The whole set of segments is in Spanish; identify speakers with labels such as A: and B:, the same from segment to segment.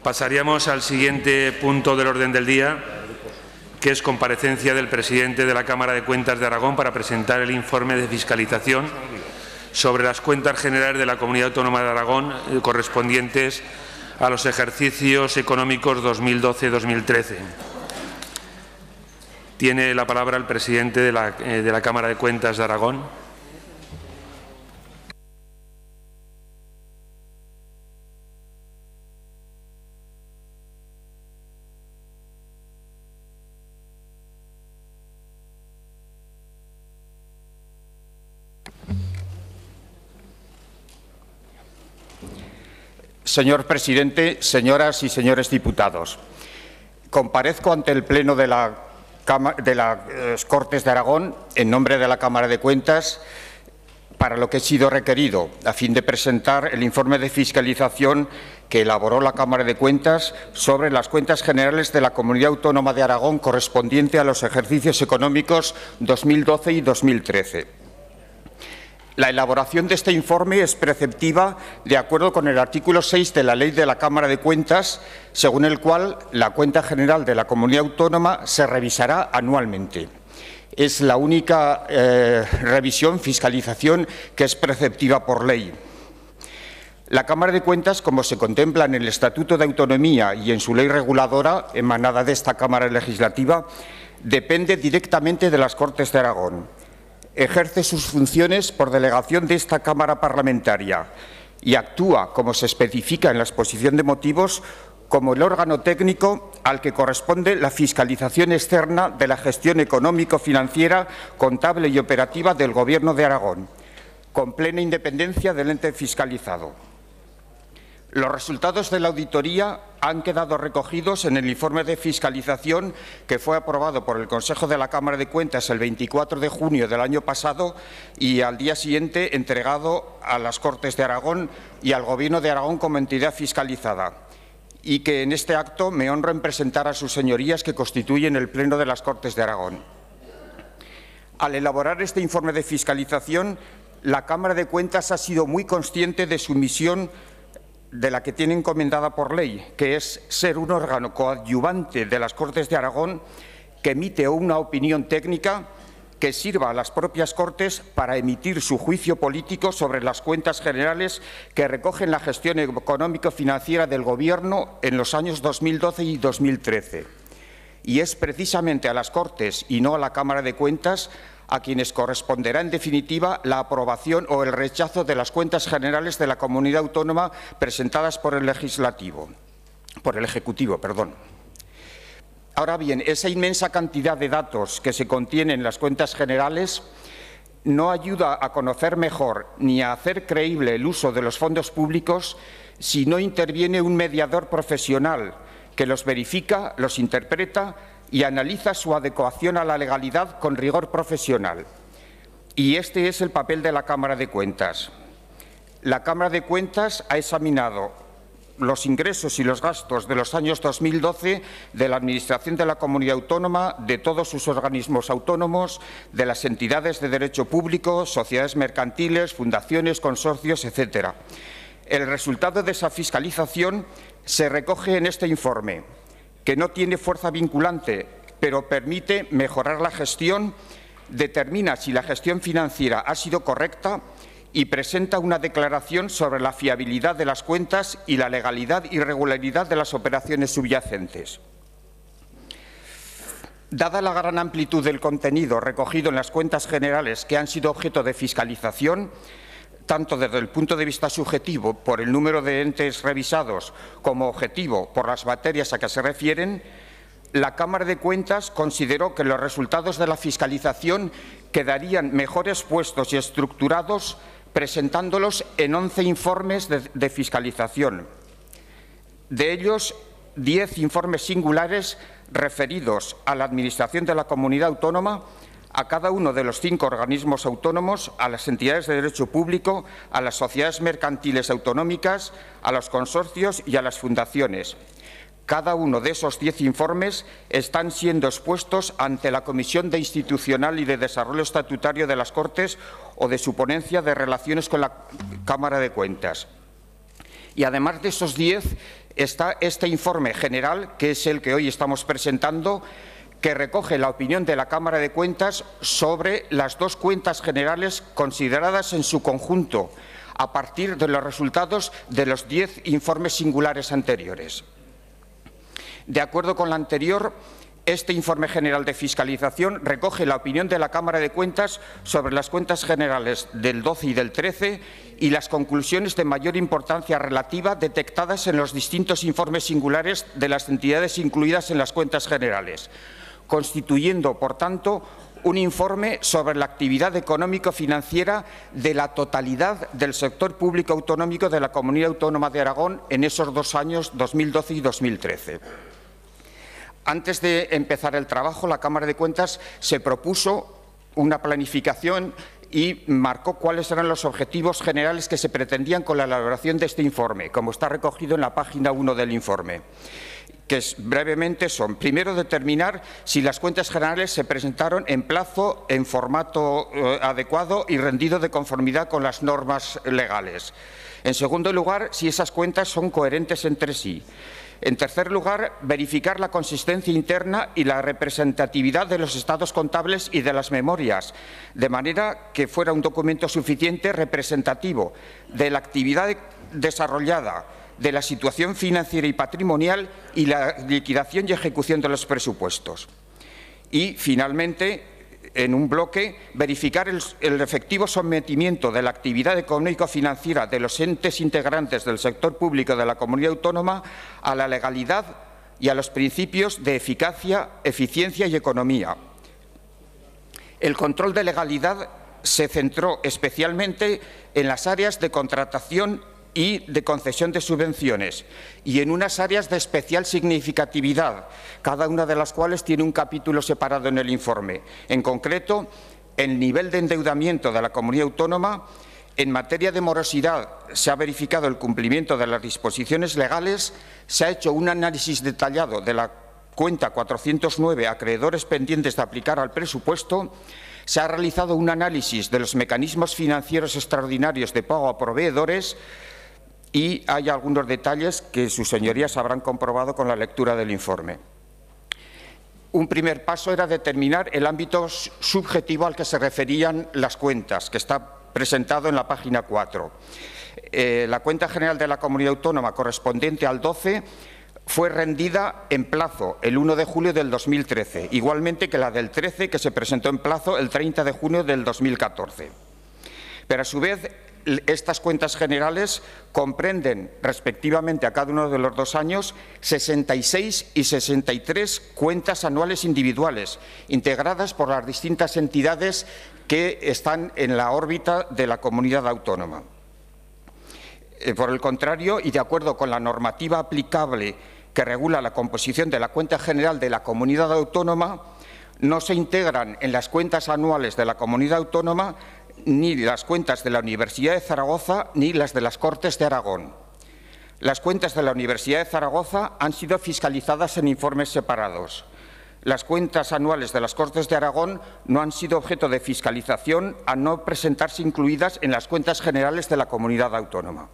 A: Pasaríamos al siguiente punto del orden del día, que es comparecencia del presidente de la Cámara de Cuentas de Aragón para presentar el informe de fiscalización sobre las cuentas generales de la Comunidad Autónoma de Aragón correspondientes a los ejercicios económicos 2012-2013. Tiene la palabra el presidente de la Cámara de Cuentas de Aragón.
B: Señor presidente, señoras y señores diputados, comparezco ante el Pleno de las Cortes de Aragón en nombre de la Cámara de Cuentas para lo que he sido requerido, a fin de presentar el informe de fiscalización que elaboró la Cámara de Cuentas sobre las cuentas generales de la Comunidad Autónoma de Aragón correspondiente a los ejercicios económicos 2012 y 2013. La elaboración de este informe es preceptiva de acuerdo con el artículo 6 de la Ley de la Cámara de Cuentas, según el cual la cuenta general de la Comunidad Autónoma se revisará anualmente. Es la única revisión, fiscalización, que es preceptiva por ley. La Cámara de Cuentas, como se contempla en el Estatuto de Autonomía y en su ley reguladora, emanada de esta Cámara Legislativa, depende directamente de las Cortes de Aragón. Ejerce sus funciones por delegación de esta Cámara Parlamentaria y actúa, como se especifica en la exposición de motivos, como el órgano técnico al que corresponde la fiscalización externa de la gestión económico-financiera, contable y operativa del Gobierno de Aragón, con plena independencia del ente fiscalizado. Los resultados de la auditoría han quedado recogidos en el informe de fiscalización que fue aprobado por el Consejo de la Cámara de Cuentas el 24 de junio del año pasado y al día siguiente entregado a las Cortes de Aragón y al Gobierno de Aragón como entidad fiscalizada, y que en este acto me honro en presentar a sus señorías que constituyen el Pleno de las Cortes de Aragón. Al elaborar este informe de fiscalización, la Cámara de Cuentas ha sido muy consciente de su misión de la que tiene encomendada por ley, que es ser un órgano coadyuvante de las Cortes de Aragón que emite una opinión técnica que sirva a las propias Cortes para emitir su juicio político sobre las cuentas generales que recogen la gestión económico-financiera del Gobierno en los años 2012 y 2013. Y es precisamente a las Cortes y no a la Cámara de Cuentas a quienes corresponderá en definitiva la aprobación o el rechazo de las cuentas generales de la Comunidad Autónoma presentadas por el Ejecutivo. Ahora bien, esa inmensa cantidad de datos que se contienen en las cuentas generales no ayuda a conocer mejor ni a hacer creíble el uso de los fondos públicos si no interviene un mediador profesional que los verifica, los interpreta y analiza su adecuación a la legalidad con rigor profesional. Y este es el papel de la Cámara de Cuentas. La Cámara de Cuentas ha examinado los ingresos y los gastos de los años 2012 de la Administración de la Comunidad Autónoma, de todos sus organismos autónomos, de las entidades de derecho público, sociedades mercantiles, fundaciones, consorcios, etc. El resultado de esa fiscalización se recoge en este informe, que no tiene fuerza vinculante, pero permite mejorar la gestión, determina si la gestión financiera ha sido correcta y presenta una declaración sobre la fiabilidad de las cuentas y la legalidad y regularidad de las operaciones subyacentes. Dada la gran amplitud del contenido recogido en las cuentas generales que han sido objeto de fiscalización, tanto desde el punto de vista subjetivo, por el número de entes revisados, como objetivo, por las materias a que se refieren, la Cámara de Cuentas consideró que los resultados de la fiscalización quedarían mejor expuestos y estructurados presentándolos en 11 informes de fiscalización. De ellos, 10 informes singulares referidos a la Administración de la Comunidad Autónoma, a cada uno de los 5 organismos autónomos, a las entidades de derecho público, a las sociedades mercantiles autonómicas, a los consorcios y a las fundaciones. Cada uno de esos 10 informes están siendo expuestos ante la Comisión de Institucional y de Desarrollo Estatutario de las Cortes o de su ponencia de relaciones con la Cámara de Cuentas. Y además de esos 10, está este informe general, que es el que hoy estamos presentando, que recoge la opinión de la Cámara de Cuentas sobre las dos cuentas generales consideradas en su conjunto, a partir de los resultados de los 10 informes singulares anteriores. De acuerdo con lo anterior, este informe general de fiscalización recoge la opinión de la Cámara de Cuentas sobre las cuentas generales del 12 y del 13 y las conclusiones de mayor importancia relativa detectadas en los distintos informes singulares de las entidades incluidas en las cuentas generales, constituyendo, por tanto, un informe sobre la actividad económico-financiera de la totalidad del sector público autonómico de la Comunidad Autónoma de Aragón en esos 2 años, 2012 y 2013. Antes de empezar el trabajo, la Cámara de Cuentas se propuso una planificación y marcó cuáles eran los objetivos generales que se pretendían con la elaboración de este informe, como está recogido en la página 1 del informe, que brevemente son: primero, determinar si las cuentas generales se presentaron en plazo, en formato adecuado y rendido de conformidad con las normas legales. En segundo lugar, si esas cuentas son coherentes entre sí. En tercer lugar, verificar la consistencia interna y la representatividad de los estados contables y de las memorias, de manera que fuera un documento suficiente representativo de la actividad desarrollada, de la situación financiera y patrimonial y la liquidación y ejecución de los presupuestos. Y, finalmente, en un bloque, verificar el efectivo sometimiento de la actividad económico-financiera de los entes integrantes del sector público de la Comunidad Autónoma a la legalidad y a los principios de eficacia, eficiencia y economía. El control de legalidad se centró especialmente en las áreas de contratación y de concesión de subvenciones, y en unas áreas de especial significatividad, cada una de las cuales tiene un capítulo separado en el informe. En concreto, el nivel de endeudamiento de la Comunidad Autónoma. En materia de morosidad, se ha verificado el cumplimiento de las disposiciones legales, se ha hecho un análisis detallado de la cuenta 409, acreedores pendientes de aplicar al presupuesto. Se ha realizado un análisis de los mecanismos financieros extraordinarios de pago a proveedores. Y hay algunos detalles que sus señorías habrán comprobado con la lectura del informe. Un primer paso era determinar el ámbito subjetivo al que se referían las cuentas, que está presentado en la página 4. La cuenta general de la Comunidad Autónoma correspondiente al 12 fue rendida en plazo el 1 de julio del 2013, igualmente que la del 13, que se presentó en plazo el 30 de junio del 2014. Pero, a su vez, estas cuentas generales comprenden, respectivamente a cada uno de los 2 años, 66 y 63 cuentas anuales individuales, integradas por las distintas entidades que están en la órbita de la comunidad autónoma. Por el contrario, y de acuerdo con la normativa aplicable que regula la composición de la cuenta general de la comunidad autónoma, no se integran en las cuentas anuales de la comunidad autónoma ni las cuentas de la Universidad de Zaragoza ni las de las Cortes de Aragón. Las cuentas de la Universidad de Zaragoza han sido fiscalizadas en informes separados. Las cuentas anuales de las Cortes de Aragón no han sido objeto de fiscalización al no presentarse incluidas en las cuentas generales de la comunidad autónoma.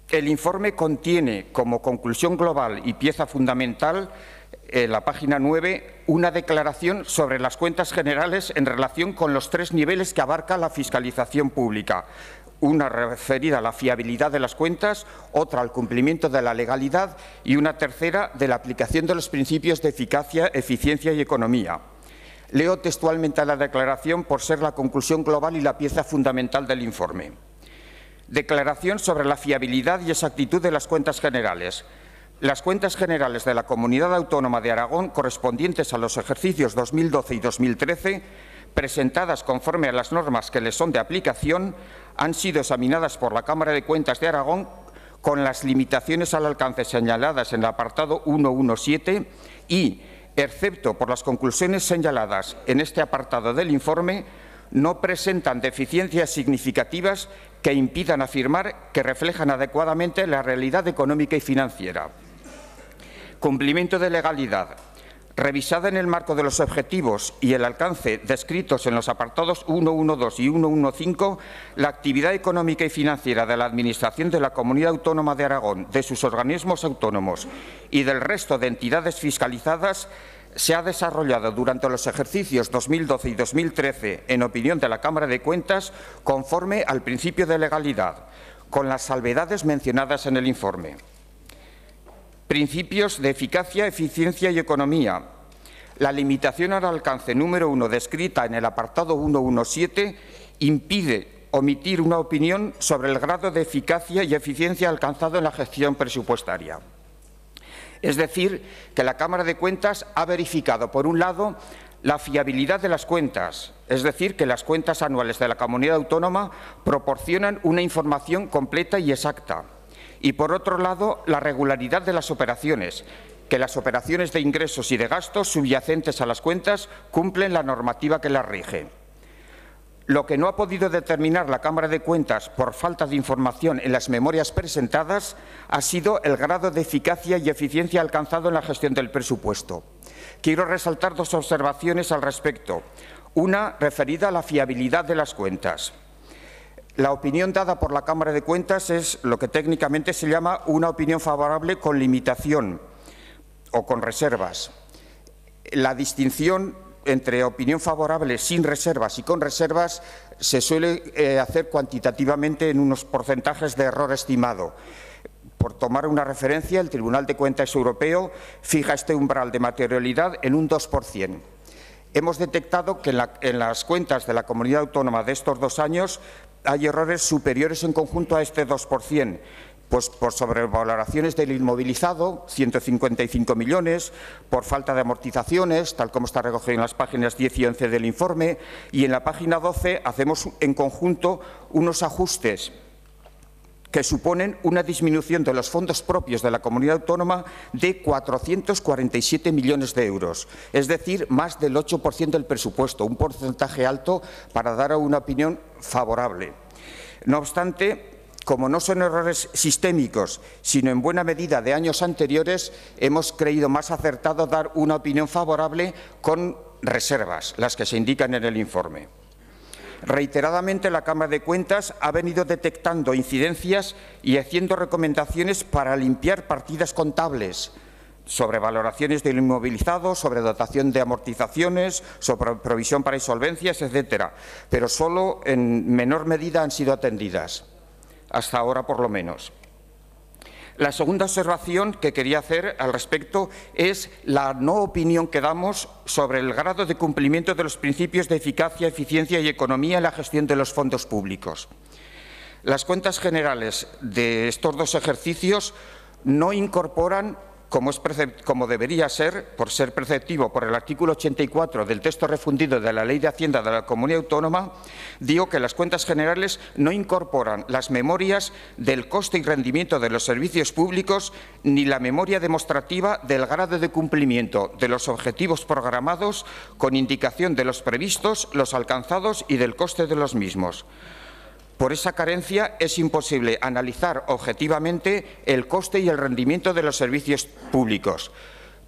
B: El informe contiene, como conclusión global y pieza fundamental, en la página 9, una declaración sobre las cuentas generales en relación con los 3 niveles que abarca la fiscalización pública. Una referida a la fiabilidad de las cuentas, otra al cumplimiento de la legalidad y una tercera de la aplicación de los principios de eficacia, eficiencia y economía. Leo textualmente la declaración por ser la conclusión global y la pieza fundamental del informe. Declaración sobre la fiabilidad y exactitud de las cuentas generales. Las cuentas generales de la Comunidad Autónoma de Aragón correspondientes a los ejercicios 2012 y 2013, presentadas conforme a las normas que les son de aplicación, han sido examinadas por la Cámara de Cuentas de Aragón con las limitaciones al alcance señaladas en el apartado 1.1.7 y, excepto por las conclusiones señaladas en este apartado del informe, no presentan deficiencias significativas que impidan afirmar que reflejan adecuadamente la realidad económica y financiera. Cumplimiento de legalidad. Revisada en el marco de los objetivos y el alcance descritos en los apartados 1.1.2 y 1.1.5, la actividad económica y financiera de la Administración de la Comunidad Autónoma de Aragón, de sus organismos autónomos y del resto de entidades fiscalizadas se ha desarrollado durante los ejercicios 2012 y 2013, en opinión de la Cámara de Cuentas, conforme al principio de legalidad, con las salvedades mencionadas en el informe. Principios de eficacia, eficiencia y economía. La limitación al alcance número 1 descrita en el apartado 1.1.7 impide omitir una opinión sobre el grado de eficacia y eficiencia alcanzado en la gestión presupuestaria. Es decir, que la Cámara de Cuentas ha verificado, por un lado, la fiabilidad de las cuentas, es decir, que las cuentas anuales de la Comunidad Autónoma proporcionan una información completa y exacta. Y, por otro lado, la regularidad de las operaciones, que las operaciones de ingresos y de gastos subyacentes a las cuentas cumplen la normativa que las rige. Lo que no ha podido determinar la Cámara de Cuentas por falta de información en las memorias presentadas ha sido el grado de eficacia y eficiencia alcanzado en la gestión del presupuesto. Quiero resaltar dos observaciones al respecto. Una referida a la fiabilidad de las cuentas. La opinión dada por la Cámara de Cuentas es lo que técnicamente se llama una opinión favorable con limitación o con reservas. La distinción entre opinión favorable sin reservas y con reservas se suele hacer cuantitativamente en unos porcentajes de error estimado. Por tomar una referencia, el Tribunal de Cuentas Europeo fija este umbral de materialidad en un 2%. Hemos detectado que en las cuentas de la Comunidad Autónoma de estos 2 años hay errores superiores en conjunto a este 2%, pues por sobrevaloraciones del inmovilizado, 155 millones, por falta de amortizaciones, tal como está recogido en las páginas 10 y 11 del informe, y en la página 12 hacemos en conjunto unos ajustes que suponen una disminución de los fondos propios de la Comunidad Autónoma de 447 millones de euros, es decir, más del 8% del presupuesto, un porcentaje alto para dar una opinión favorable. No obstante, como no son errores sistémicos, sino en buena medida de años anteriores, hemos creído más acertado dar una opinión favorable con reservas, las que se indican en el informe. Reiteradamente, la Cámara de Cuentas ha venido detectando incidencias y haciendo recomendaciones para limpiar partidas contables, sobre valoraciones del inmovilizado, sobre dotación de amortizaciones, sobre provisión para insolvencias, etcétera, pero solo en menor medida han sido atendidas, hasta ahora por lo menos. La segunda observación que quería hacer al respecto es la no opinión que damos sobre el grado de cumplimiento de los principios de eficacia, eficiencia y economía en la gestión de los fondos públicos. Las cuentas generales de estos 2 ejercicios no incorporan, como debería ser, por ser preceptivo por el artículo 84 del texto refundido de la Ley de Hacienda de la Comunidad Autónoma, digo que las cuentas generales no incorporan las memorias del coste y rendimiento de los servicios públicos ni la memoria demostrativa del grado de cumplimiento de los objetivos programados con indicación de los previstos, los alcanzados y del coste de los mismos. Por esa carencia es imposible analizar objetivamente el coste y el rendimiento de los servicios públicos.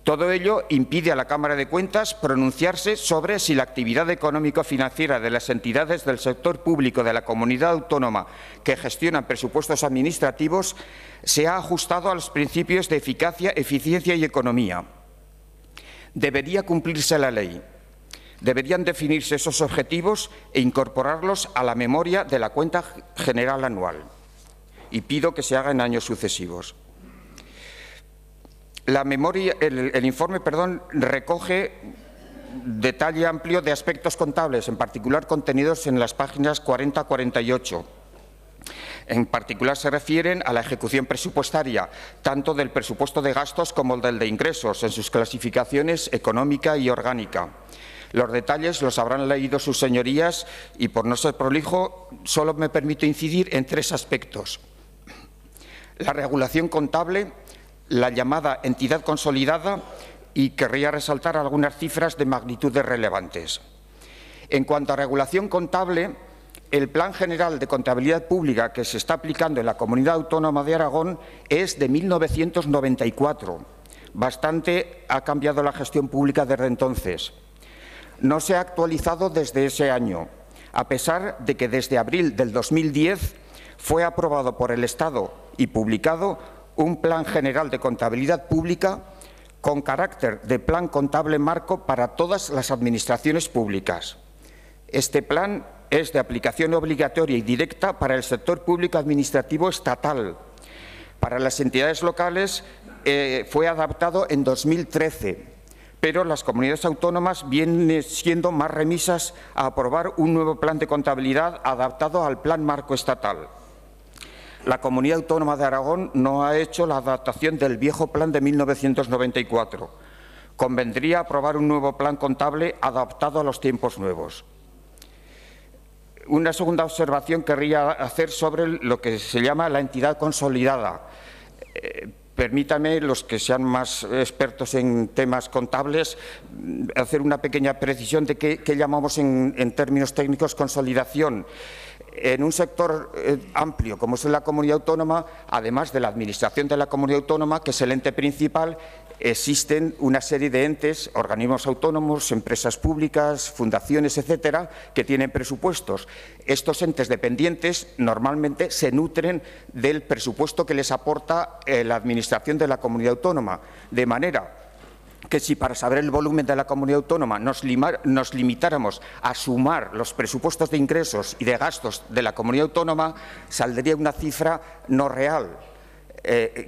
B: Todo ello impide a la Cámara de Cuentas pronunciarse sobre si la actividad económico-financiera de las entidades del sector público de la Comunidad Autónoma que gestionan presupuestos administrativos se ha ajustado a los principios de eficacia, eficiencia y economía. Debería cumplirse la ley. Deberían definirse esos objetivos e incorporarlos a la memoria de la cuenta general anual. Y pido que se haga en años sucesivos. El informe recoge detalle amplio de aspectos contables, en particular contenidos en las páginas 40 a 48. En particular se refieren a la ejecución presupuestaria, tanto del presupuesto de gastos como del de ingresos, en sus clasificaciones económica y orgánica. Los detalles los habrán leído sus señorías y, por no ser prolijo, solo me permito incidir en 3 aspectos. La regulación contable, la llamada entidad consolidada y querría resaltar algunas cifras de magnitudes relevantes. En cuanto a regulación contable, el Plan General de Contabilidad Pública que se está aplicando en la Comunidad Autónoma de Aragón es de 1994. Bastante ha cambiado la gestión pública desde entonces. No se ha actualizado desde ese año, a pesar de que desde abril del 2010 fue aprobado por el Estado y publicado un Plan General de Contabilidad Pública con carácter de plan contable marco para todas las administraciones públicas. Este plan es de aplicación obligatoria y directa para el sector público administrativo estatal. Para las entidades locales fue adaptado en 2013, pero las comunidades autónomas vienen siendo más remisas a aprobar un nuevo plan de contabilidad adaptado al plan marco estatal. La Comunidad Autónoma de Aragón no ha hecho la adaptación del viejo plan de 1994. Convendría aprobar un nuevo plan contable adaptado a los tiempos nuevos. Una segunda observación querría hacer sobre lo que se llama la entidad consolidada. Permítanme, los que sean más expertos en temas contables, hacer una pequeña precisión de qué llamamos en términos técnicos consolidación. En un sector amplio como es la comunidad autónoma, además de la administración de la comunidad autónoma, que es el ente principal, existen una serie de entes, organismos autónomos, empresas públicas, fundaciones, etcétera, que tienen presupuestos. Estos entes dependientes normalmente se nutren del presupuesto que les aporta la administración de la comunidad autónoma, de manera que si para saber el volumen de la comunidad autónoma nos limitáramos a sumar los presupuestos de ingresos y de gastos de la comunidad autónoma, saldría una cifra no real.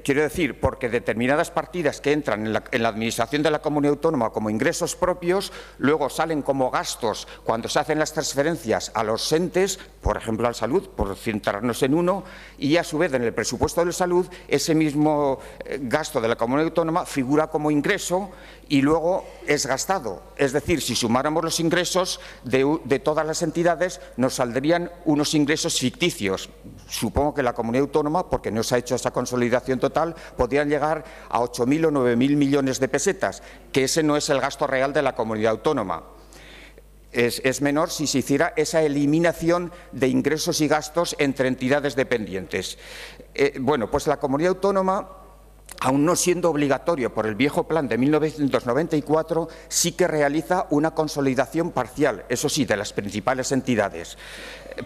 B: Quiero decir, porque determinadas partidas que entran en la administración de la comunidad autónoma como ingresos propios, luego salen como gastos cuando se hacen las transferencias a los entes, por ejemplo al salud, por centrarnos en uno, y a su vez en el presupuesto de salud ese mismo gasto de la comunidad autónoma figura como ingreso y luego es gastado. Es decir, si sumáramos los ingresos de todas las entidades, nos saldrían unos ingresos ficticios. Supongo que la comunidad autónoma, porque no se ha hecho esa consolidación total, podrían llegar a 8.000 o 9.000 millones de pesetas, que ese no es el gasto real de la comunidad autónoma. Es menor si se hiciera esa eliminación de ingresos y gastos entre entidades dependientes. Bueno, pues la comunidad autónoma, aun no siendo obligatorio por el viejo plan de 1994, sí que realiza una consolidación parcial, eso sí, de las principales entidades.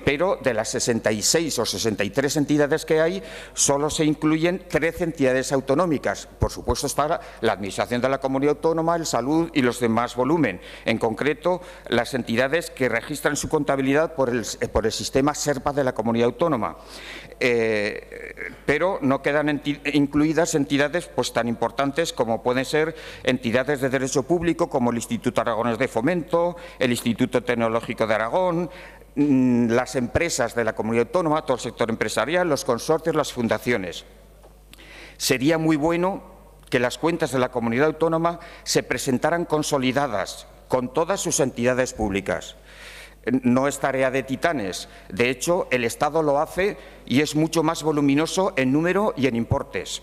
B: Pero de las 66 o 63 entidades que hay, solo se incluyen 13 entidades autonómicas. Por supuesto está la Administración de la Comunidad Autónoma, el Salud y los demás volumen. En concreto, las entidades que registran su contabilidad por el sistema SERPA de la Comunidad Autónoma. Pero no quedan incluidas entidades pues, tan importantes como pueden ser entidades de derecho público como el Instituto Aragonés de Fomento, el Instituto Tecnológico de Aragón, las empresas de la comunidad autónoma, todo el sector empresarial, los consorcios, las fundaciones. Sería muy bueno que las cuentas de la comunidad autónoma se presentaran consolidadas con todas sus entidades públicas. No es tarea de titanes. De hecho, el Estado lo hace y es mucho más voluminoso en número y en importes.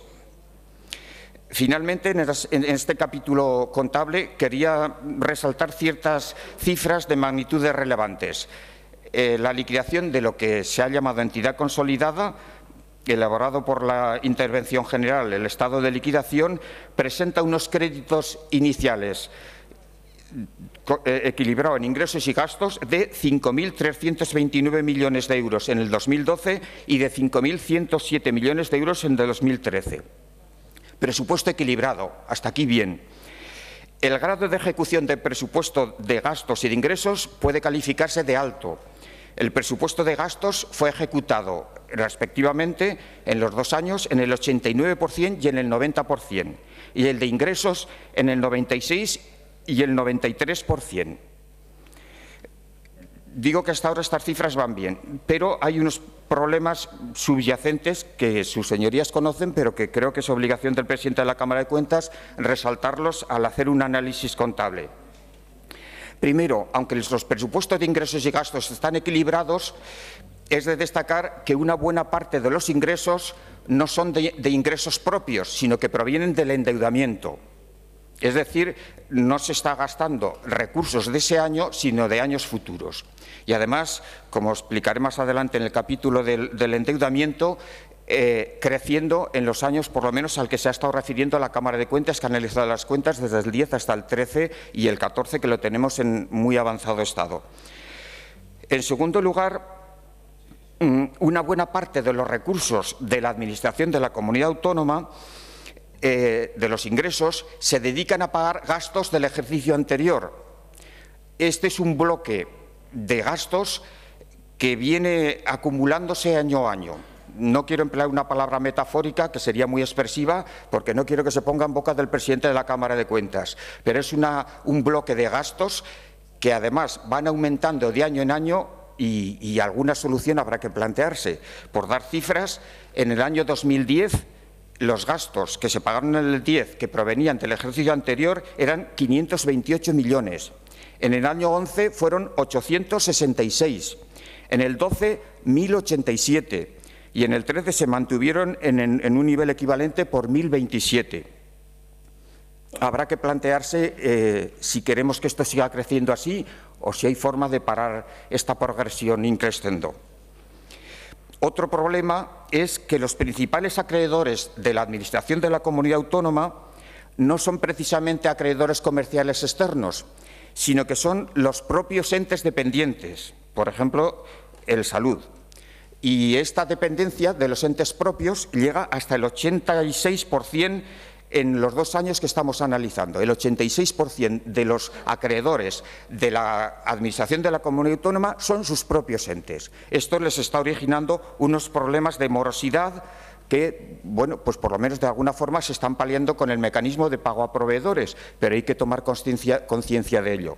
B: Finalmente, en este capítulo contable, quería resaltar ciertas cifras de magnitudes relevantes. La liquidación de lo que se ha llamado entidad consolidada, elaborado por la Intervención General, el estado de liquidación, presenta unos créditos iniciales equilibrado en ingresos y gastos de 5.329 millones de euros en el 2012 y de 5.107 millones de euros en el 2013. Presupuesto equilibrado, hasta aquí bien. El grado de ejecución del presupuesto de gastos y de ingresos puede calificarse de alto. El presupuesto de gastos fue ejecutado respectivamente en los 2 años en el 89% y en el 90%, y el de ingresos en el 96% y el 93%. Digo que hasta ahora estas cifras van bien, pero hay unos problemas subyacentes que sus señorías conocen, pero que creo que es obligación del presidente de la Cámara de Cuentas resaltarlos al hacer un análisis contable. Primero, aunque los presupuestos de ingresos y gastos están equilibrados, es de destacar que una buena parte de los ingresos no son de ingresos propios, sino que provienen del endeudamiento. Es decir, no se está gastando recursos de ese año, sino de años futuros. Y además, como explicaré más adelante en el capítulo del endeudamiento, creciendo en los años, por lo menos al que se ha estado refiriendo la Cámara de Cuentas, que ha analizado las cuentas desde el 10 hasta el 13 y el 14, que lo tenemos en muy avanzado estado. En segundo lugar, una buena parte de los recursos de la Administración de la Comunidad Autónoma, de los ingresos, se dedican a pagar gastos del ejercicio anterior. Este es un bloque de gastos que viene acumulándose año a año. No quiero emplear una palabra metafórica que sería muy expresiva porque no quiero que se ponga en boca del presidente de la Cámara de Cuentas, pero es un bloque de gastos que además van aumentando de año en año y alguna solución habrá que plantearse. Por dar cifras, en el año 2010 los gastos que se pagaron en el 10 que provenían del ejercicio anterior eran 528 millones. En el año 11 fueron 866. En el 12, 1.087. Y en el 13 se mantuvieron en un nivel equivalente por 1.027. Habrá que plantearse si queremos que esto siga creciendo así o si hay forma de parar esta progresión in crescendo. Otro problema es que los principales acreedores de la Administración de la Comunidad Autónoma no son precisamente acreedores comerciales externos, sino que son los propios entes dependientes, por ejemplo, el Salud. Y esta dependencia de los entes propios llega hasta el 86% en los 2 años que estamos analizando. El 86% de los acreedores de la Administración de la Comunidad Autónoma son sus propios entes. Esto les está originando unos problemas de morosidad que, bueno, pues por lo menos de alguna forma se están paliando con el mecanismo de pago a proveedores, pero hay que tomar conciencia de ello.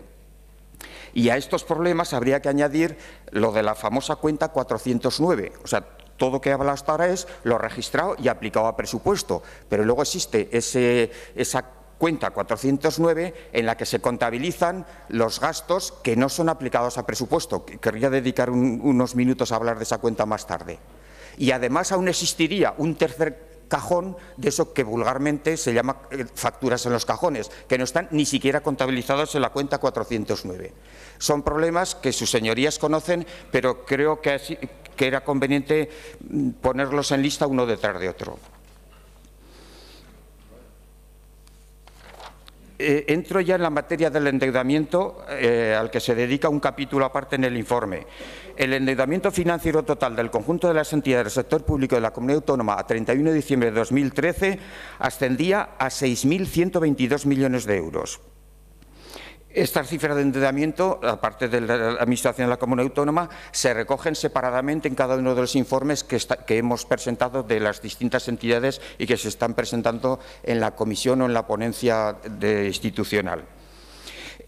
B: Y a estos problemas habría que añadir lo de la famosa cuenta 409. O sea, todo lo que habla hasta ahora es lo registrado y aplicado a presupuesto, pero luego existe esa cuenta 409 en la que se contabilizan los gastos que no son aplicados a presupuesto. Querría dedicar unos minutos a hablar de esa cuenta más tarde. Y además aún existiría un tercer cajón de eso que vulgarmente se llama facturas en los cajones, que no están ni siquiera contabilizados en la cuenta 409. Son problemas que sus señorías conocen, pero creo que era conveniente ponerlos en lista uno detrás de otro. Entro ya en la materia del endeudamiento, al que se dedica un capítulo aparte en el informe. El endeudamiento financiero total del conjunto de las entidades del sector público de la Comunidad Autónoma a 31 de diciembre de 2013 ascendía a 6.122 millones de euros. Estas cifras de endeudamiento, aparte de la Administración de la Comunidad Autónoma, se recogen separadamente en cada uno de los informes que hemos presentado de las distintas entidades y que se están presentando en la comisión o en la ponencia institucional.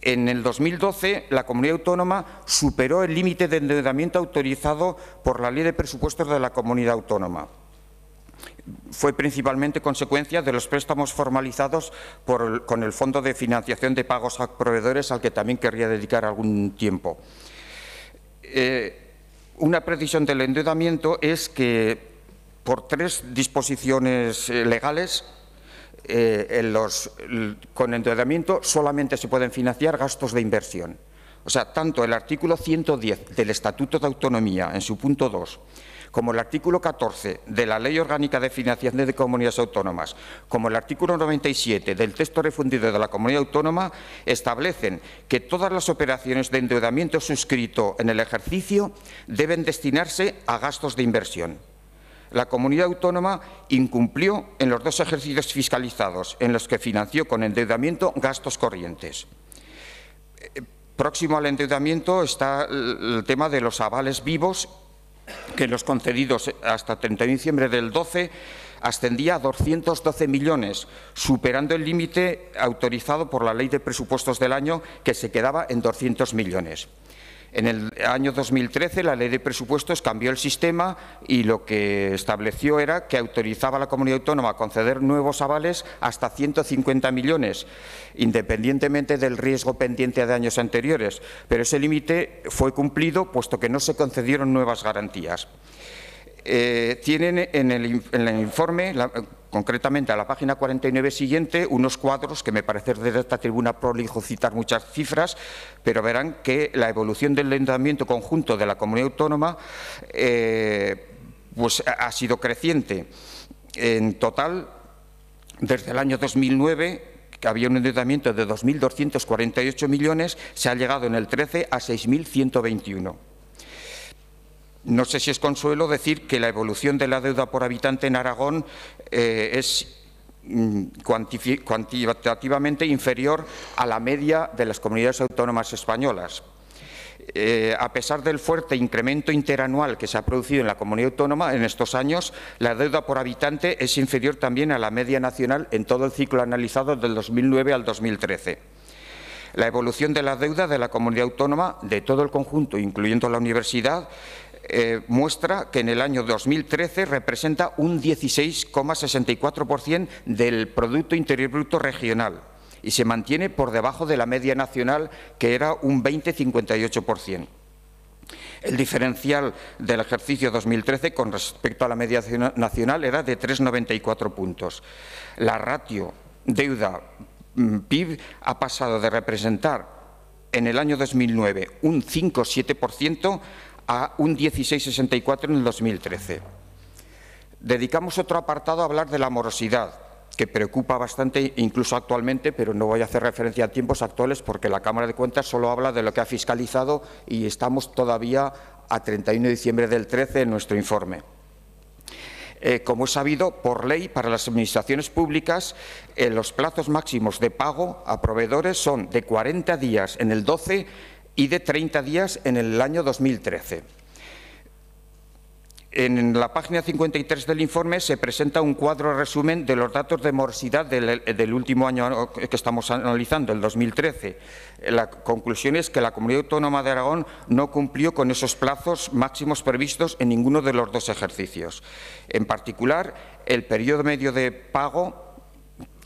B: En el 2012, la Comunidad Autónoma superó el límite de endeudamiento autorizado por la Ley de Presupuestos de la Comunidad Autónoma. Fue principalmente consecuencia de los préstamos formalizados con el Fondo de Financiación de Pagos a Proveedores, al que también querría dedicar algún tiempo. Una precisión del endeudamiento es que, por 3 disposiciones legales, con endeudamiento solamente se pueden financiar gastos de inversión. O sea, tanto el artículo 110 del Estatuto de Autonomía, en su punto 2, como el artículo 14 de la Ley Orgánica de Financiación de Comunidades Autónomas, como el artículo 97 del texto refundido de la Comunidad Autónoma, establecen que todas las operaciones de endeudamiento suscrito en el ejercicio deben destinarse a gastos de inversión. La Comunidad Autónoma incumplió en los 2 ejercicios fiscalizados en los que financió con endeudamiento gastos corrientes. Próximo al endeudamiento está el tema de los avales vivos, que los concedidos hasta 31 de diciembre del 12 ascendía a 212 millones, superando el límite autorizado por la Ley de Presupuestos del año, que se quedaba en 200 millones. En el año 2013 la Ley de Presupuestos cambió el sistema y lo que estableció era que autorizaba a la Comunidad Autónoma a conceder nuevos avales hasta 150 millones, independientemente del riesgo pendiente de años anteriores, pero ese límite fue cumplido puesto que no se concedieron nuevas garantías. Tienen en el informe, concretamente a la página 49 siguiente, unos cuadros que me parece desde esta tribuna prolijo citar muchas cifras, pero verán que la evolución del endeudamiento conjunto de la Comunidad Autónoma pues ha sido creciente. En total, desde el año 2009, que había un endeudamiento de 2.248 millones, se ha llegado en el 13 a 6.121. No sé si es consuelo decir que la evolución de la deuda por habitante en Aragón es cuantitativamente inferior a la media de las comunidades autónomas españolas. A pesar del fuerte incremento interanual que se ha producido en la comunidad autónoma en estos años, la deuda por habitante es inferior también a la media nacional en todo el ciclo analizado del 2009 al 2013. La evolución de la deuda de la comunidad autónoma, de todo el conjunto, incluyendo la universidad, muestra que en el año 2013 representa un 16,64% del Producto Interior Bruto regional y se mantiene por debajo de la media nacional, que era un 20,58%. El diferencial del ejercicio 2013 con respecto a la media nacional era de 3,94 puntos. La ratio deuda-PIB ha pasado de representar en el año 2009 un 5,7% a un 16,64 en el 2013. Dedicamos otro apartado a hablar de la morosidad, que preocupa bastante incluso actualmente, pero no voy a hacer referencia a tiempos actuales porque la Cámara de Cuentas solo habla de lo que ha fiscalizado y estamos todavía a 31 de diciembre del 13 en nuestro informe. Como es sabido, por ley, para las administraciones públicas, los plazos máximos de pago a proveedores son de 40 días en el 12 y de 30 días en el año 2013. En la página 53 del informe se presenta un cuadro resumen de los datos de morosidad del último año que estamos analizando, el 2013. La conclusión es que la Comunidad Autónoma de Aragón no cumplió con esos plazos máximos previstos en ninguno de los dos ejercicios. En particular, el periodo medio de pago,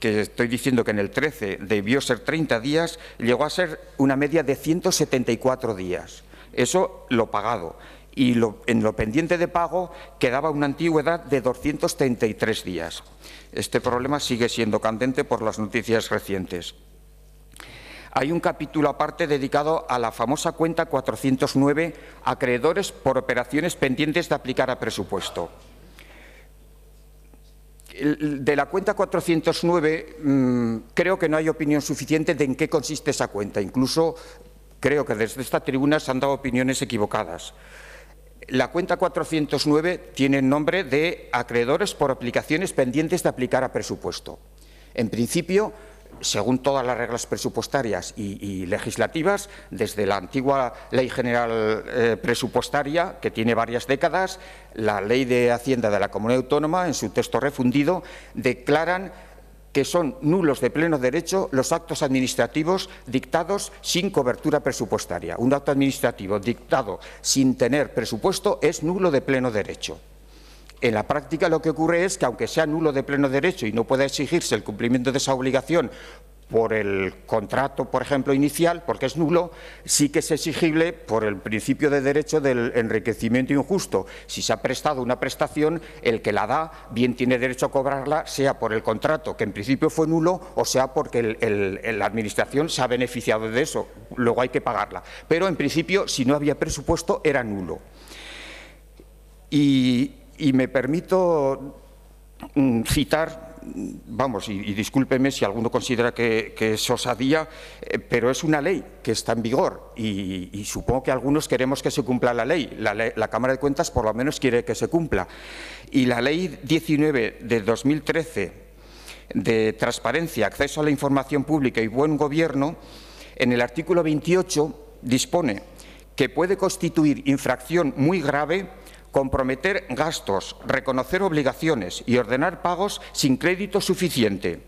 B: que estoy diciendo que en el 13 debió ser 30 días, llegó a ser una media de 174 días. Eso lo pagado. Y en lo pendiente de pago quedaba una antigüedad de 233 días. Este problema sigue siendo candente por las noticias recientes. Hay un capítulo aparte dedicado a la famosa cuenta 409, acreedores por operaciones pendientes de aplicar a presupuesto. De la cuenta 409 creo que no hay opinión suficiente de en qué consiste esa cuenta. Incluso creo que desde esta tribuna se han dado opiniones equivocadas. La cuenta 409 tiene el nombre de acreedores por aplicaciones pendientes de aplicar a presupuesto. En principio, según todas las reglas presupuestarias y legislativas, desde la antigua Ley General Presupuestaria, que tiene varias décadas, la Ley de Hacienda de la Comunidad Autónoma, en su texto refundido, declaran que son nulos de pleno derecho los actos administrativos dictados sin cobertura presupuestaria. Un acto administrativo dictado sin tener presupuesto es nulo de pleno derecho. En la práctica lo que ocurre es que, aunque sea nulo de pleno derecho y no pueda exigirse el cumplimiento de esa obligación por el contrato, por ejemplo, inicial, porque es nulo, sí que es exigible por el principio de derecho del enriquecimiento injusto. Si se ha prestado una prestación, el que la da bien tiene derecho a cobrarla, sea por el contrato, que en principio fue nulo, o sea porque la Administración se ha beneficiado de eso. Luego hay que pagarla. Pero, en principio, si no había presupuesto, era nulo. Y me permito citar, vamos, y discúlpeme si alguno considera que es osadía, pero es una ley que está en vigor y supongo que algunos queremos que se cumpla la ley. La Cámara de Cuentas por lo menos quiere que se cumpla. Y la Ley 19 de 2013 de Transparencia, Acceso a la Información Pública y Buen Gobierno, en el artículo 28 dispone que puede constituir infracción muy grave comprometer gastos, reconocer obligaciones y ordenar pagos sin crédito suficiente,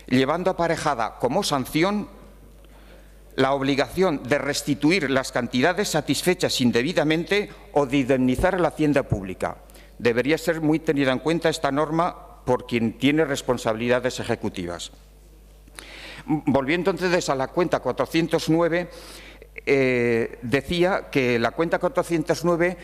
B: llevando aparejada como sanción la obligación de restituir las cantidades satisfechas indebidamente o de indemnizar a la hacienda pública. Debería ser muy tenida en cuenta esta norma por quien tiene responsabilidades ejecutivas. Volviendo entonces a la cuenta 409, decía que la cuenta 409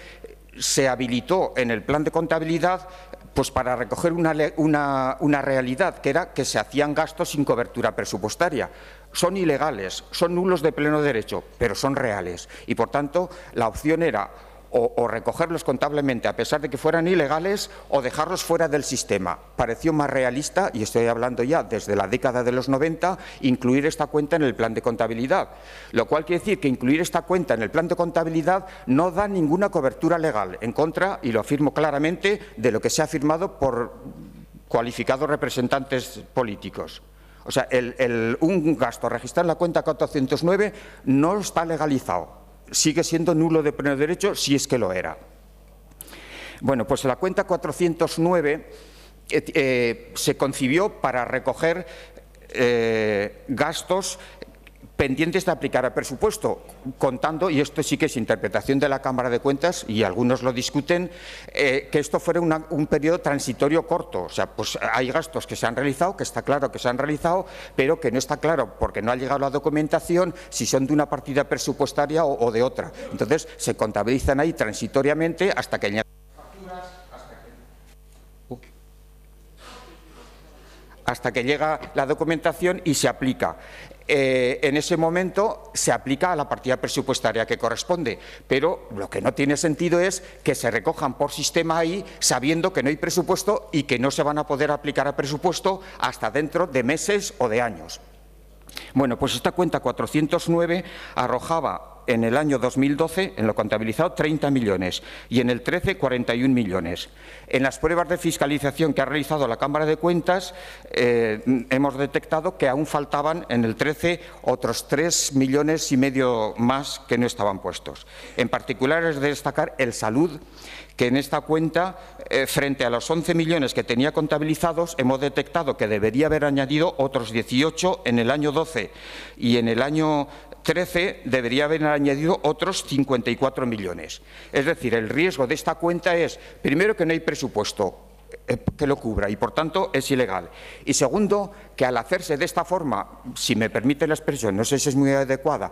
B: se habilitó en el plan de contabilidad pues para recoger una realidad, que era que se hacían gastos sin cobertura presupuestaria. Son ilegales, son nulos de pleno derecho, pero son reales. Y, por tanto, la opción era o recogerlos contablemente a pesar de que fueran ilegales o dejarlos fuera del sistema. Pareció más realista, y estoy hablando ya desde la década de los 90, incluir esta cuenta en el plan de contabilidad, lo cual quiere decir que incluir esta cuenta en el plan de contabilidad no da ninguna cobertura legal, en contra, y lo afirmo claramente, de lo que se ha afirmado por cualificados representantes políticos. O sea, un gasto registrado en la cuenta 409 no está legalizado. Sigue siendo nulo de pleno derecho si es que lo era. Bueno, pues la cuenta 409 se concibió para recoger gastos pendientes de aplicar al presupuesto, contando, y esto sí que es interpretación de la Cámara de Cuentas, y algunos lo discuten, que esto fuera un periodo transitorio corto. O sea, pues hay gastos que se han realizado, que está claro que se han realizado, pero que no está claro, porque no ha llegado la documentación, si son de una partida presupuestaria o de otra. Entonces, se contabilizan ahí transitoriamente hasta que llega la documentación y se aplica. En ese momento se aplica a la partida presupuestaria que corresponde, pero lo que no tiene sentido es que se recojan por sistema ahí sabiendo que no hay presupuesto y que no se van a poder aplicar a presupuesto hasta dentro de meses o de años. Bueno, pues esta cuenta 409 arrojaba en el año 2012, en lo contabilizado, 30 millones y en el 13, 41 millones. En las pruebas de fiscalización que ha realizado la Cámara de Cuentas, hemos detectado que aún faltaban en el 13 otros 3,5 millones más que no estaban puestos. En particular es de destacar el Salud, que en esta cuenta, frente a los 11 millones que tenía contabilizados, hemos detectado que debería haber añadido otros 18 en el año 12 y en el año 13 debería haber añadido otros 54 millones. Es decir, el riesgo de esta cuenta es, primero, que no hay presupuesto que lo cubra y, por tanto, es ilegal. Y segundo, que al hacerse de esta forma, si me permite la expresión, no sé si es muy adecuada,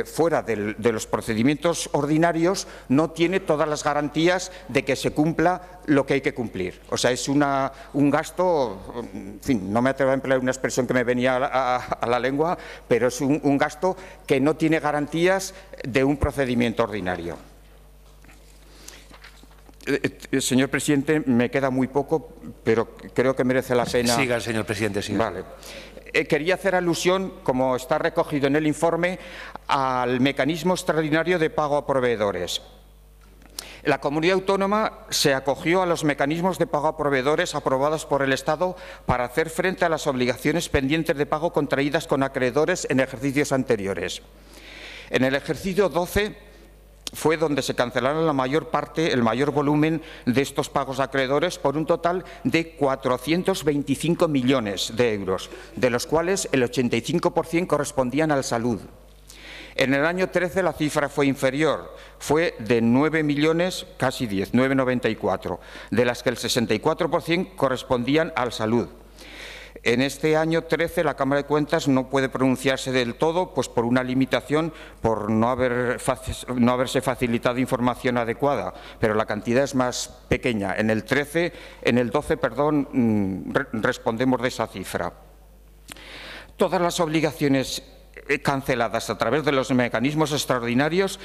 B: fuera de los procedimientos ordinarios, no tiene todas las garantías de que se cumpla lo que hay que cumplir. O sea, es un gasto, en fin, no me atrevo a emplear una expresión que me venía a la lengua, pero es un gasto que no tiene garantías de un procedimiento ordinario. Señor presidente, me queda muy poco, pero creo que merece la pena.
A: Siga, señor presidente. Siga.
B: Vale. Quería hacer alusión, como está recogido en el informe, al mecanismo extraordinario de pago a proveedores. La comunidad autónoma se acogió a los mecanismos de pago a proveedores aprobados por el Estado para hacer frente a las obligaciones pendientes de pago contraídas con acreedores en ejercicios anteriores. En el ejercicio 12 fue donde se cancelaron la mayor parte, el mayor volumen de estos pagos a acreedores, por un total de 425 millones de euros, de los cuales el 85% correspondían al Salud. En el año 13 la cifra fue inferior, fue de 9 millones, casi 10, 9,94, de las que el 64% correspondían al Salud. En este año 13 la Cámara de Cuentas no puede pronunciarse del todo, pues por una limitación, por no haberse facilitado información adecuada, pero la cantidad es más pequeña. En el 12, respondemos de esa cifra. Todas las obligaciones canceladas a través de los mecanismos extraordinarios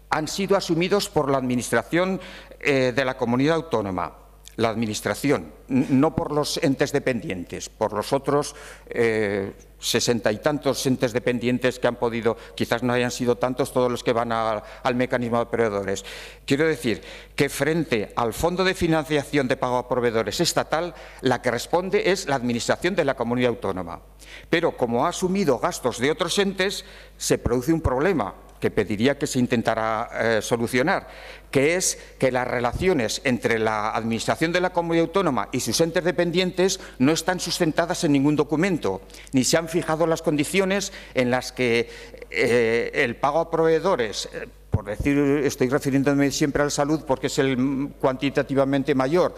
B: han sido asumidos por la Administración de la Comunidad Autónoma. La Administración, no por los entes dependientes, por los otros 60 y tantos entes dependientes que han podido, quizás no hayan sido tantos todos los que van al mecanismo de proveedores. Quiero decir que frente al Fondo de Financiación de Pago a Proveedores estatal, la que responde es la Administración de la Comunidad Autónoma. Pero como ha asumido gastos de otros entes, se produce un problema que pediría que se intentara solucionar, que es que las relaciones entre la Administración de la Comunidad Autónoma y sus entes dependientes no están sustentadas en ningún documento, ni se han fijado las condiciones en las que el pago a proveedores, por decir, estoy refiriéndome siempre al Salud porque es el cuantitativamente mayor,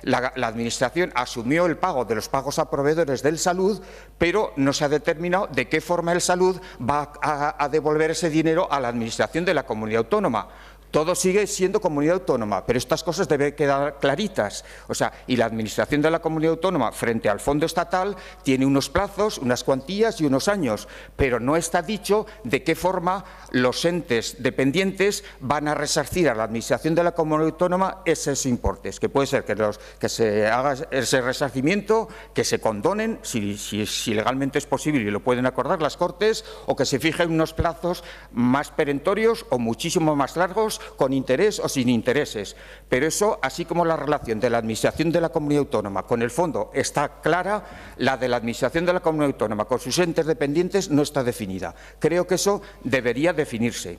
B: la Administración asumió el pago de los pagos a proveedores del Salud, pero no se ha determinado de qué forma el Salud va a devolver ese dinero a la Administración de la Comunidad Autónoma. todo sigue siendo comunidad autónoma, pero estas cosas deben quedar claritas. O sea, y la Administración de la comunidad autónoma frente al fondo estatal tiene unos plazos, unas cuantías y unos años, pero no está dicho de qué forma los entes dependientes van a resarcir a la Administración de la comunidad autónoma esos importes, que puede ser que se haga ese resarcimiento, que se condonen, si legalmente es posible y lo pueden acordar las Cortes, o que se fijen unos plazos más perentorios o muchísimo más largos, con interés o sin intereses. Pero eso, así como la relación de la Administración de la comunidad autónoma con el fondo está clara, la de la Administración de la comunidad autónoma con sus entes dependientes no está definida. Creo que eso debería definirse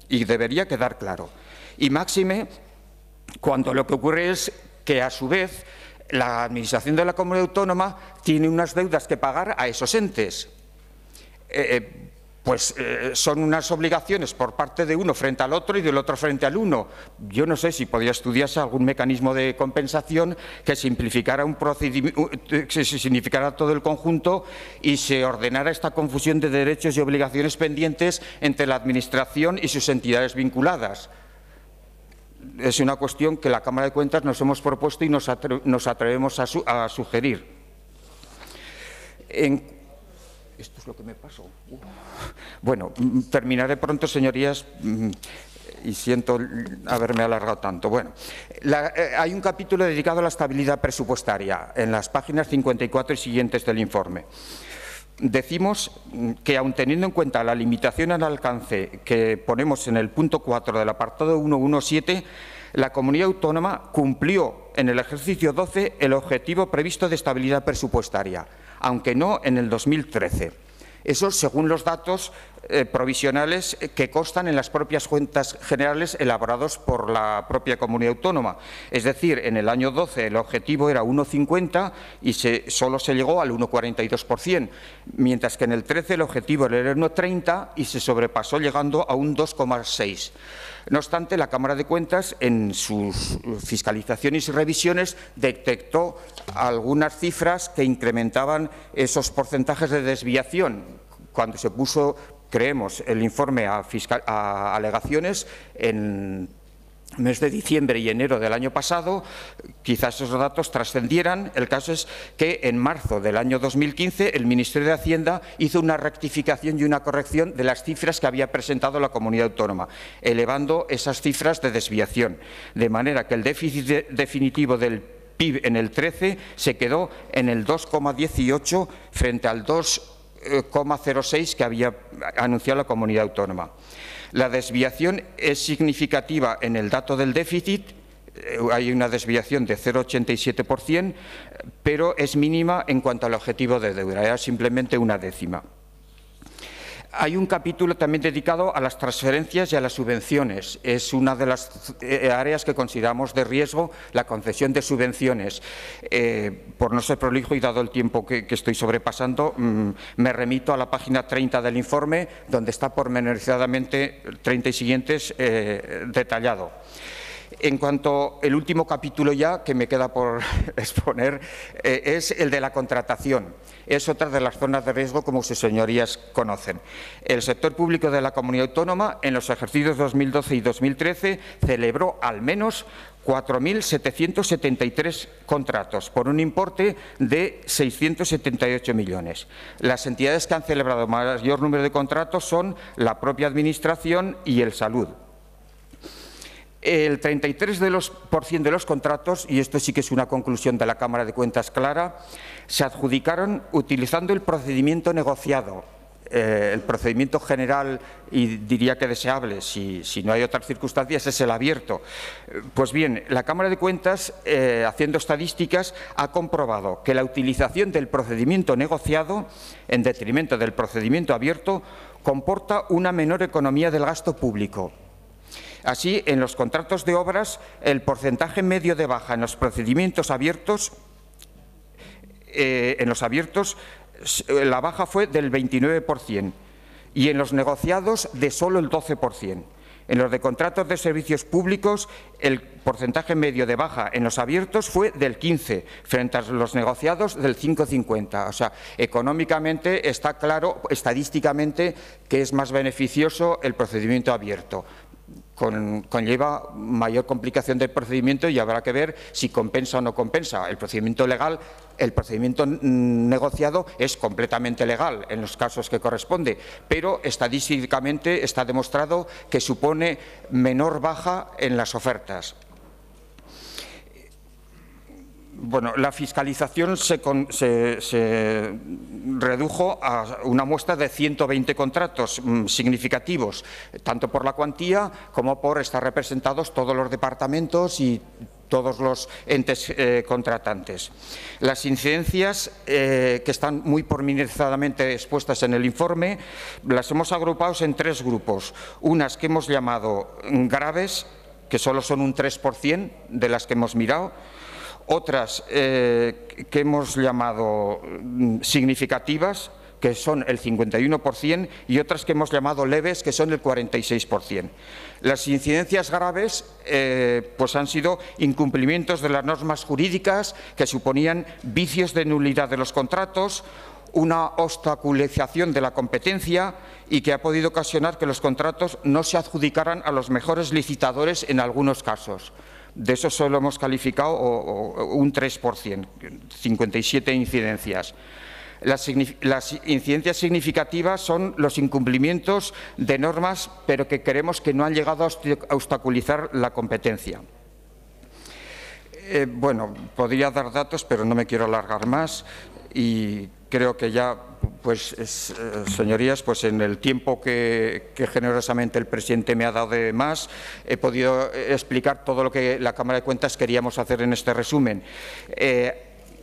B: y debería quedar claro. Y máxime cuando lo que ocurre es que, a su vez, la Administración de la comunidad autónoma tiene unas deudas que pagar a esos entes. Son unas obligaciones por parte de uno frente al otro y del otro frente al uno. Yo no sé si podría estudiarse algún mecanismo de compensación que simplificara un procedimiento, que significara todo el conjunto y se ordenara esta confusión de derechos y obligaciones pendientes entre la Administración y sus entidades vinculadas. Es una cuestión que la Cámara de Cuentas nos hemos propuesto y nos atrevemos a sugerir. Esto es lo que me pasó. Bueno, terminaré pronto, señorías, y siento haberme alargado tanto. Bueno, hay un capítulo dedicado a la estabilidad presupuestaria en las páginas 54 y siguientes del informe. Decimos que, aun teniendo en cuenta la limitación al alcance que ponemos en el punto 4 del apartado 1.1.7, la comunidad autónoma cumplió en el ejercicio 12 el objetivo previsto de estabilidad presupuestaria, aunque no en el 2013. Eso según los datos provisionales que constan en las propias cuentas generales elaborados por la propia comunidad autónoma. Es decir, en el año 12 el objetivo era 1,50 y solo se llegó al 1,42%, mientras que en el 13 el objetivo era 1,30 y se sobrepasó llegando a un 2,6%. No obstante, la Cámara de Cuentas, en sus fiscalizaciones y revisiones, detectó algunas cifras que incrementaban esos porcentajes de desviación. Cuando se puso, creemos, el informe a alegaciones en mes de diciembre y enero del año pasado, quizás esos datos trascendieran. El caso es que en marzo del año 2015 el Ministerio de Hacienda hizo una rectificación y una corrección de las cifras que había presentado la comunidad autónoma, elevando esas cifras de desviación, de manera que el déficit definitivo del PIB en el 13 se quedó en el 2,18 frente al 2,06 que había anunciado la comunidad autónoma. La desviación es significativa en el dato del déficit, hay una desviación de 0,87%, pero es mínima en cuanto al objetivo de deuda, era simplemente una décima. Hay un capítulo también dedicado a las transferencias y a las subvenciones. Es una de las áreas que consideramos de riesgo, la concesión de subvenciones. Por no ser prolijo y dado el tiempo que estoy sobrepasando, me remito a la página 30 del informe, donde está pormenorizadamente 30 y siguientes detallado. En cuanto al último capítulo ya, que me queda por exponer, es el de la contratación. Es otra de las zonas de riesgo, como sus señorías conocen. El sector público de la comunidad autónoma, en los ejercicios 2012 y 2013, celebró al menos 4.773 contratos, por un importe de 678 millones. Las entidades que han celebrado mayor número de contratos son la propia Administración y el Salud. El 33% de los contratos, y esto sí que es una conclusión de la Cámara de Cuentas clara, se adjudicaron utilizando el procedimiento negociado, el procedimiento general y diría que deseable, si no hay otras circunstancias, es el abierto. Pues bien, la Cámara de Cuentas, haciendo estadísticas, ha comprobado que la utilización del procedimiento negociado, en detrimento del procedimiento abierto, comporta una menor economía del gasto público. Así, en los contratos de obras, el porcentaje medio de baja en los procedimientos abiertos, la baja fue del 29% y en los negociados de solo el 12%. En los de contratos de servicios públicos, el porcentaje medio de baja en los abiertos fue del 15%, frente a los negociados del 5,50%. O sea, económicamente está claro, estadísticamente, que es más beneficioso el procedimiento abierto. conlleva mayor complicación del procedimiento y habrá que ver si compensa o no compensa. El procedimiento legal, el procedimiento negociado es completamente legal en los casos que corresponde, pero estadísticamente está demostrado que supone menor baja en las ofertas. Bueno, la fiscalización se redujo a una muestra de 120 contratos significativos, tanto por la cuantía como por estar representados todos los departamentos y todos los entes contratantes. Las incidencias que están muy pormenorizadamente expuestas en el informe las hemos agrupado en tres grupos. Unas que hemos llamado graves, que solo son un 3% de las que hemos mirado. Otras que hemos llamado significativas, que son el 51%, y otras que hemos llamado leves, que son el 46%. Las incidencias graves pues han sido incumplimientos de las normas jurídicas que suponían vicios de nulidad de los contratos, una obstaculización de la competencia y que ha podido ocasionar que los contratos no se adjudicaran a los mejores licitadores en algunos casos. De eso solo hemos calificado un 3%, 57 incidencias. Las incidencias significativas son los incumplimientos de normas, pero que creemos que no han llegado a obstaculizar la competencia. Bueno, podría dar datos, pero no me quiero alargar más y creo que ya, pues, señorías, pues en el tiempo que generosamente el presidente me ha dado de más, he podido explicar todo lo que la Cámara de Cuentas queríamos hacer en este resumen.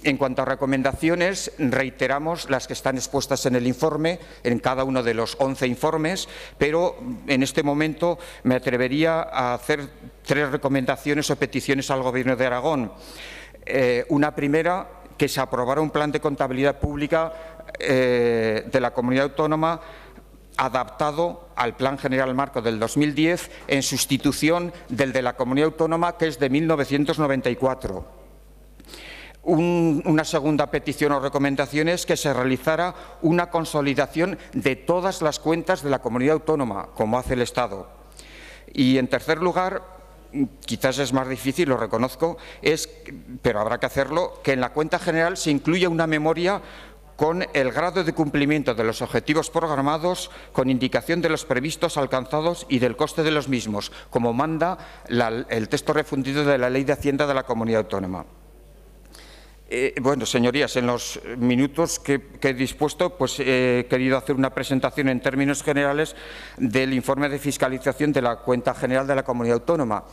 B: En cuanto a recomendaciones, reiteramos las que están expuestas en el informe, en cada uno de los 11 informes, pero en este momento me atrevería a hacer 3 recomendaciones o peticiones al Gobierno de Aragón. Una primera, que se aprobara un plan de contabilidad pública de la comunidad autónoma adaptado al Plan General Marco del 2010 en sustitución del de la comunidad autónoma, que es de 1994. Una segunda petición o recomendación es que se realizara una consolidación de todas las cuentas de la comunidad autónoma, como hace el Estado. Y, en tercer lugar, quizás es más difícil, lo reconozco, pero habrá que hacerlo, que en la cuenta general se incluya una memoria con el grado de cumplimiento de los objetivos programados, con indicación de los previstos alcanzados y del coste de los mismos, como manda el texto refundido de la Ley de Hacienda de la Comunidad Autónoma. Bueno, señorías, en los minutos que he dispuesto, pues he querido hacer una presentación en términos generales del informe de fiscalización de la cuenta general de la Comunidad Autónoma,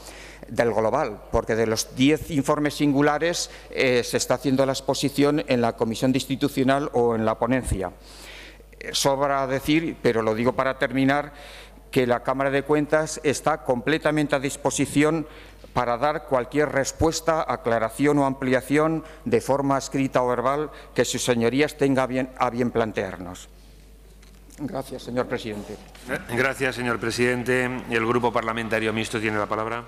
B: del global, porque de los 10 informes singulares se está haciendo la exposición en la comisión institucional o en la ponencia. Sobra decir, pero lo digo para terminar, que la Cámara de Cuentas está completamente a disposición para dar cualquier respuesta, aclaración o ampliación de forma escrita o verbal que sus señorías tengan a bien plantearnos. Gracias, señor presidente.
A: Gracias, señor presidente. El Grupo Parlamentario Mixto tiene la palabra.